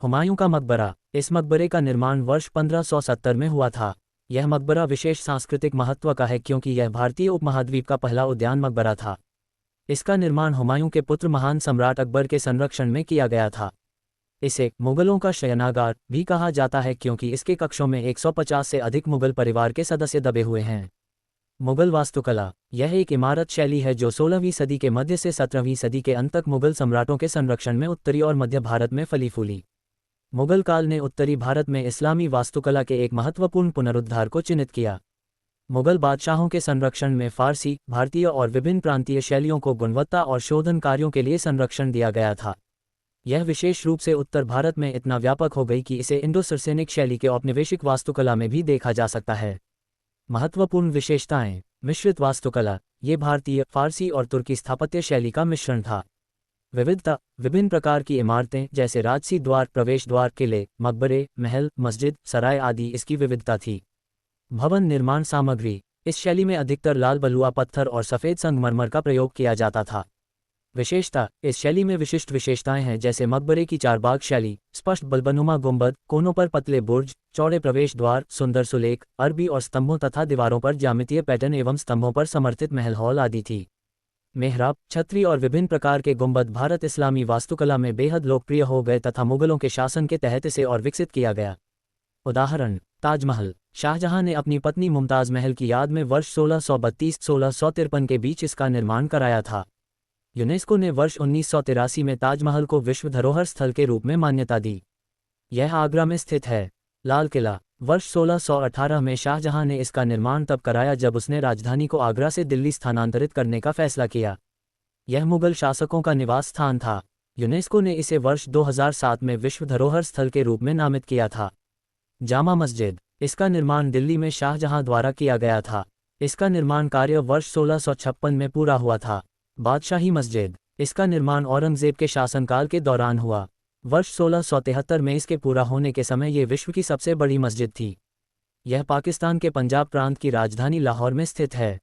हुमायूं का मकबरा। इस मकबरे का निर्माण वर्ष 1570 में हुआ था। यह मकबरा विशेष सांस्कृतिक महत्व का है क्योंकि यह भारतीय उपमहाद्वीप का पहला उद्यान मकबरा था। इसका निर्माण हुमायूं के पुत्र महान सम्राट अकबर के संरक्षण में किया गया था। इसे मुगलों का शयनागार भी कहा जाता है क्योंकि इसके कक्षों में 150 से अधिक मुगल परिवार के सदस्य दबे हुए हैं। मुगल वास्तुकला। यह एक इमारत शैली है जो 16वीं सदी के मध्य से 17वीं सदी के अंत तक मुगल सम्राटों के संरक्षण में उत्तरी और मध्य भारत में फली फूली। मुगल काल ने उत्तरी भारत में इस्लामी वास्तुकला के एक महत्वपूर्ण पुनरुद्धार को चिह्नित किया। मुगल बादशाहों के संरक्षण में फारसी, भारतीय और विभिन्न प्रांतीय शैलियों को गुणवत्ता और शोधन कार्यों के लिए संरक्षण दिया गया था। यह विशेष रूप से उत्तर भारत में इतना व्यापक हो गई कि इसे इंडो सर्सेनिक शैली के औपनिवेशिक वास्तुकला में भी देखा जा सकता है। महत्वपूर्ण विशेषताएं। मिश्रित वास्तुकला। ये भारतीय, फारसी और तुर्की स्थापत्य शैली का मिश्रण था। विविधता। विभिन्न प्रकार की इमारतें जैसे राजसी द्वार, प्रवेश द्वार, किले, मकबरे, महल, मस्जिद, सराय आदि इसकी विविधता थी। भवन निर्माण सामग्री। इस शैली में अधिकतर लाल बलुआ पत्थर और सफ़ेद संगमरमर का प्रयोग किया जाता था। विशेषता। इस शैली में विशिष्ट विशेषताएं हैं जैसे मकबरे की चारबाग शैली, स्पष्ट बल्बनुमा गुंबद, कोनों पर पतले बुर्ज, चौड़े प्रवेश द्वार, सुंदर सुलेख, अरबी और स्तंभों तथा दीवारों पर ज्यामितीय पैटर्न एवं स्तंभों पर समर्थित महल हॉल आदि थी। मेहराब, छतरी और विभिन्न प्रकार के गुंबद भारत इस्लामी वास्तुकला में बेहद लोकप्रिय हो गए तथा मुगलों के शासन के तहत इसे और विकसित किया गया। उदाहरण। ताजमहल। शाहजहां ने अपनी पत्नी मुमताज़ महल की याद में वर्ष 1632-1653 के बीच इसका निर्माण कराया था। यूनेस्को ने वर्ष 1983 में ताजमहल को विश्व धरोहर स्थल के रूप में मान्यता दी। यह आगरा में स्थित है। लाल किला। वर्ष 1618 में शाहजहां ने इसका निर्माण तब कराया जब उसने राजधानी को आगरा से दिल्ली स्थानांतरित करने का फैसला किया। यह मुगल शासकों का निवास स्थान था। यूनेस्को ने इसे वर्ष 2007 में विश्व धरोहर स्थल के रूप में नामित किया था। जामा मस्जिद। इसका निर्माण दिल्ली में शाहजहां द्वारा किया गया था। इसका निर्माण कार्य वर्ष 1656 में पूरा हुआ था। बादशाही मस्जिद। इसका निर्माण औरंगजेब के शासनकाल के दौरान हुआ। वर्ष 1673 में इसके पूरा होने के समय ये विश्व की सबसे बड़ी मस्जिद थी। यह पाकिस्तान के पंजाब प्रांत की राजधानी लाहौर में स्थित है।